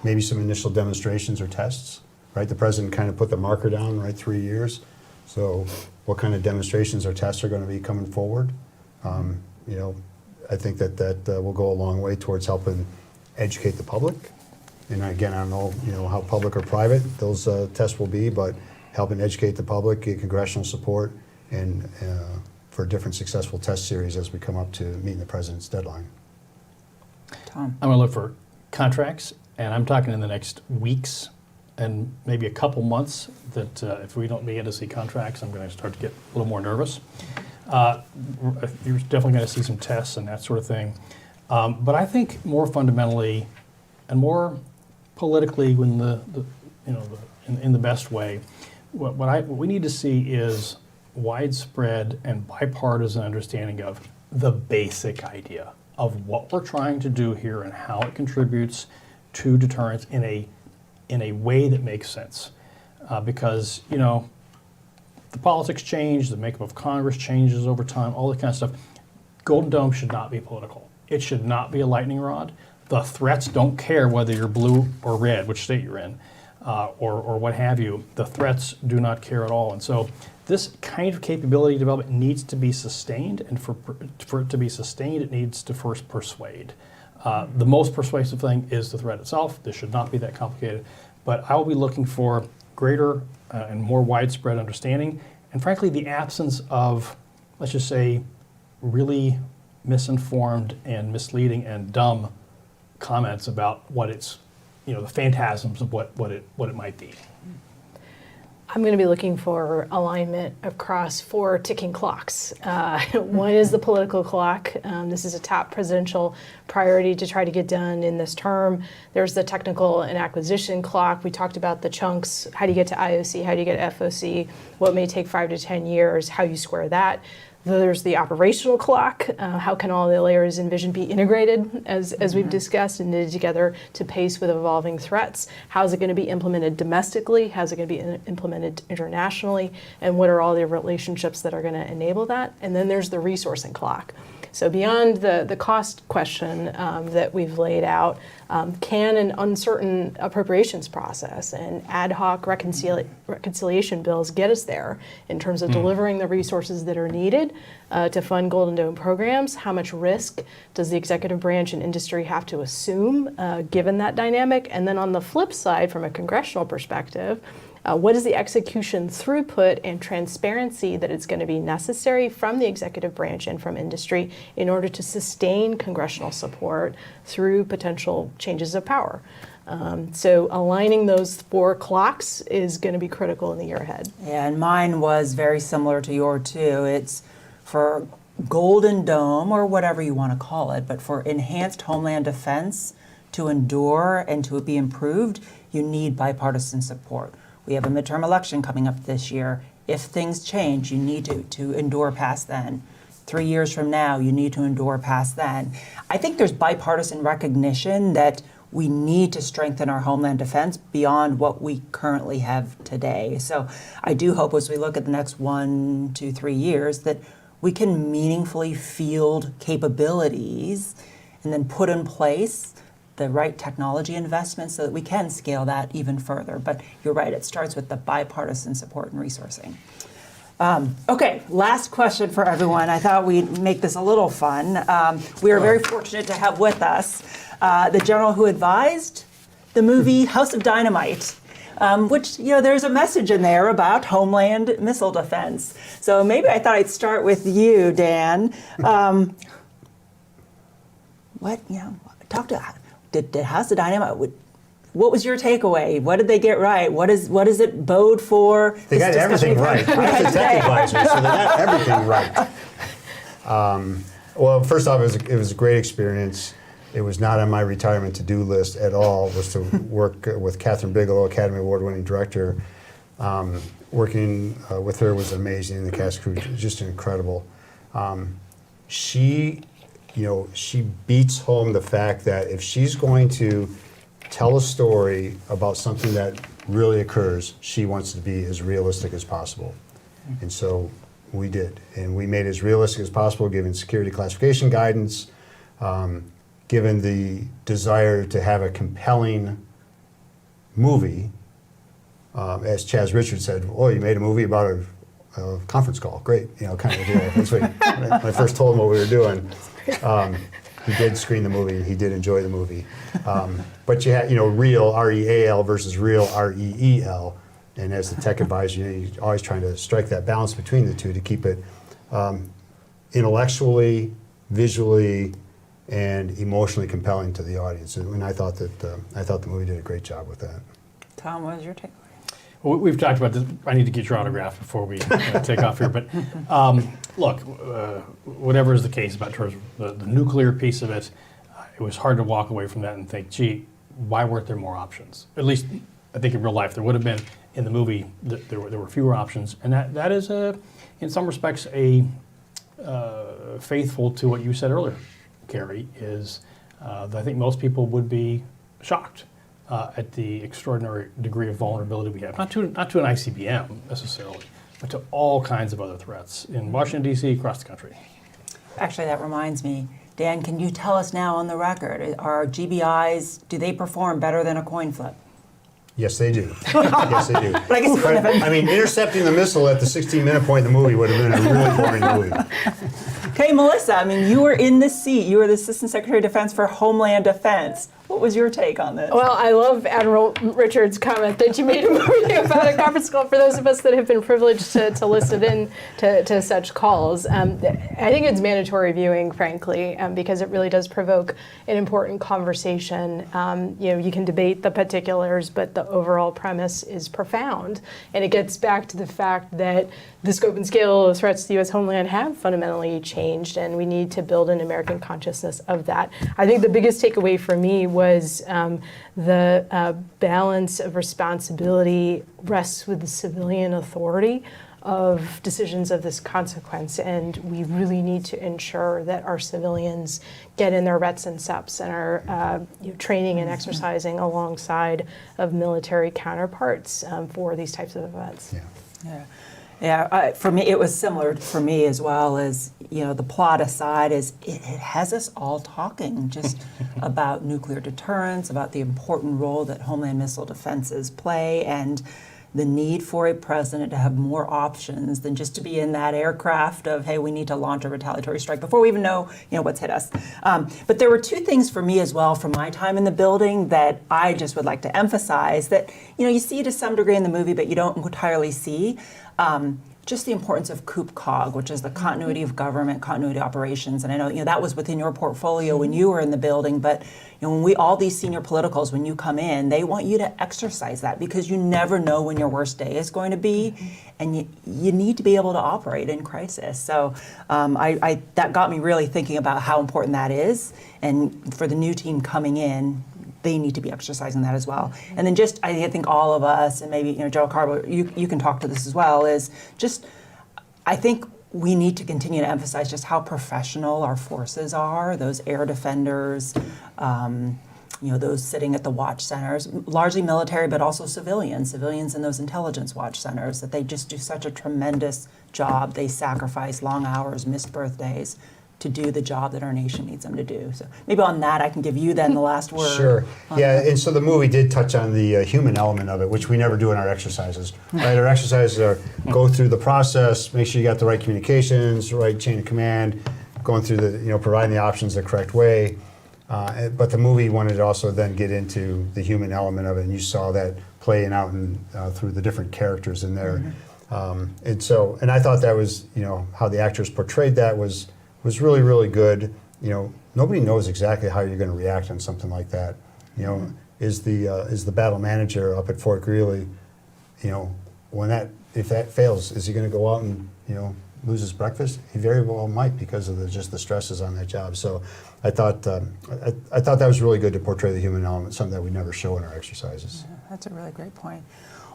maybe some initial demonstrations or tests, right? The president kind of put the marker down, right, 3 years. So what kind of demonstrations or tests are going to be coming forward? You know, I think that will go a long way towards helping educate the public. And again, I don't know, you know, how public or private those tests will be, but helping educate the public, get congressional support, and for different successful test series as we come up to meeting the president's deadline. Tom? I'm going to look for contracts, and I'm talking in the next weeks and maybe a couple months that if we don't begin to see contracts, I'm going to start to get a little more nervous. You're definitely going to see some tests and that sort of thing. But I think more fundamentally and more politically, in the best way, what we need to see is widespread and bipartisan understanding of the basic idea of what we're trying to do here and how it contributes to deterrence in a way that makes sense. Because, you know, the politics change, the makeup of Congress changes over time, all that kind of stuff. Golden Dome should not be political. It should not be a lightning rod. The threats don't care whether you're blue or red, which state you're in, or what have you. The threats do not care at all. And so this kind of capability development needs to be sustained, and for it to be sustained, it needs to first persuade. The most persuasive thing is the threat itself. This should not be that complicated. But I will be looking for greater and more widespread understanding, and frankly, the absence of, let's just say, really misinformed and misleading and dumb comments about what it's, the phantasms of what it might be. I'm going to be looking for alignment across 4 ticking clocks. One is the political clock. This is a top presidential priority to try to get done in this term. There's the technical and acquisition clock. We talked about the chunks. How do you get to IOC? How do you get to FOC? What may take 5 to 10 years? How you square that? There's the operational clock. How can all the layers in vision be integrated, as we've discussed, and knitted together to pace with evolving threats? How is it going to be implemented domestically? How is it going to be implemented internationally? And what are all the relationships that are going to enable that? And then there's the resourcing clock. So beyond the cost question that we've laid out, can an uncertain appropriations process and ad hoc reconciliation bills get us there in terms of delivering the resources that are needed to fund Golden Dome programs? How much risk does the executive branch and industry have to assume given that dynamic? And then on the flip side, from a congressional perspective, what is the execution throughput and transparency that is going to be necessary from the executive branch and from industry in order to sustain congressional support through potential changes of power? So aligning those 4 clocks is going to be critical in the year ahead. Yeah, and mine was very similar to your too. It's for Golden Dome, or whatever you want to call it, but for enhanced homeland defense to endure and to be improved, you need bipartisan support. We have a midterm election coming up this year. If things change, you need to endure past then. 3 years from now, you need to endure past then. I think there's bipartisan recognition that we need to strengthen our homeland defense beyond what we currently have today. So I do hope as we look at the next 1 to 3 years that we can meaningfully field capabilities and then put in place the right technology investments so that we can scale that even further. But you're right, it starts with the bipartisan support and resourcing. Okay, last question for everyone. I thought we'd make this a little fun. We are very fortunate to have with us the general who advised the movie House of Dynamite, which, there's a message in there about homeland missile defense. So maybe I thought I'd start with you, Dan. Did House of Dynamite, what was your takeaway? What did they get right? What does it bode for? They got everything right. I was a tech advisor, so they got everything right. Well, first off, it was a great experience. It was not on my retirement to-do list at all. Was to work with Catherine Bigelow, Academy Award-winning director. Working with her was amazing. The cast crew just incredible. She beats home the fact that if she's going to tell a story about something that really occurs, she wants to be as realistic as possible. And so we did. And we made it as realistic as possible, given security classification guidance, given the desire to have a compelling movie. As Chaz Richards said, oh, you made a movie about a conference call. Great, kind of deal. That's what when I first told him what we were doing. He did screen the movie. He did enjoy the movie. But you had, real, R-E-A-L versus real, R-E-E-L. And as the tech advisor, you're always trying to strike that balance between the two to keep it intellectually, visually, and emotionally compelling to the audience. And I thought the movie did a great job with that. Tom, what was your takeaway? Well, we've talked about this. I need to get your autograph before we take off here. But look, whatever is the case about terms of the nuclear piece of it, it was hard to walk away from that and think, gee, why weren't there more options? At least I think in real life there would have been. In the movie, there were fewer options, and that is in some respects faithful to what you said earlier, Kari. Is that I think most people would be shocked at the extraordinary degree of vulnerability we have, not to an ICBM necessarily, but to all kinds of other threats in Washington, D.C., across the country. Actually, that reminds me. Dan, can you tell us now on the record, are GBIs, do they perform better than a coin flip? Yes, they do. Yes, they do. But I guess intercepting the missile at the 16-minute point in the movie would have been a really boring movie. Okay, Melissa, you were in this seat. You were the Assistant Secretary of Defense for Homeland Defense. What What was your take on this? Well, I love Admiral Richard's comment that you made about a conference call for those of us that have been privileged to listen in to such calls. I think it's mandatory viewing, frankly, because it really does provoke an important conversation. You can debate the particulars, but the overall premise is profound. And it gets back to the fact that the scope and scale of threats to the U.S. homeland have fundamentally changed, and we need to build an American consciousness of that. I think the biggest takeaway for me was the balance of responsibility rests with the civilian authority of decisions of this consequence, and we really need to ensure that our civilians get in their reps and steps and are training and exercising alongside of military counterparts for these types of events. Yeah, for me, it was similar for me as well. As the plot aside, is it has us all talking just about nuclear deterrence, about the important role that homeland missile defenses play, and the need for a president to have more options than just to be in that aircraft of, hey, we need to launch a retaliatory strike before we even know what's hit us. But there were two things for me as well from my time in the building that I just would like to emphasize that you see to some degree in the movie, but you don't entirely see. Just the importance of COOP-COG, which is the continuity of government, continuity of operations. And I know, that was within your portfolio when you were in the building, but when all these senior politicals, when you come in, they want you to exercise that because you never know when your worst day is going to be, and you need to be able to operate in crisis. So that got me really thinking about how important that is, and for the new team coming in, they need to be exercising that as well. And then just, I think all of us, and maybe, Joe Karbler, you can talk to this as well, is just, I think we need to continue to emphasize just how professional our forces are, those air defenders, those sitting at the watch centers, largely military, but also civilians in those intelligence watch centers, that they just do such a tremendous job. They sacrifice long hours, missed birthdays, to do the job that our nation needs them to do. So maybe on that, I can give you then the last word. Sure. Yeah, and so the movie did touch on the human element of it, which we never do in our exercises. Right? Our exercises are go through the process, make sure you got the right communications, the right chain of command, going through the, providing the options the correct way. But the movie wanted to also then get into the human element of it, and you saw that playing out through the different characters in there. And I thought that was, how the actors portrayed that was really, really good. Nobody knows exactly how you're going to react on something like that. Is the battle manager up at Fort Greely, if that fails, is he going to go out and lose his breakfast? He very well might because of just the stresses on that job. So I thought that was really good to portray the human element, something that we never show in our exercises. Yeah, that's a really great point.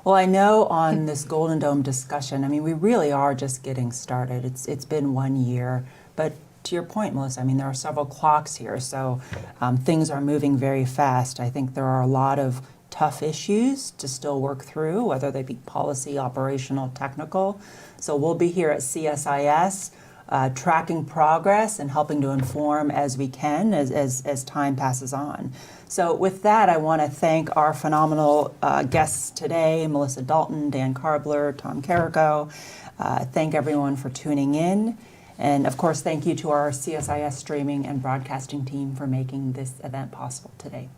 Well, I know on this Golden Dome discussion, we really are just getting started. It's been 1 year. But to your point, Melissa, there are several clocks here, so things are moving very fast. I think there are a lot of tough issues to still work through, whether they be policy, operational, technical. So we'll be here at CSIS tracking progress and helping to inform as we can as time passes on. So with that, I want to thank our phenomenal guests today, Melissa Dalton, Dan Karbler, Tom Karako. Thank everyone for tuning in. And of course, thank you to our CSIS streaming and broadcasting team for making this event possible today.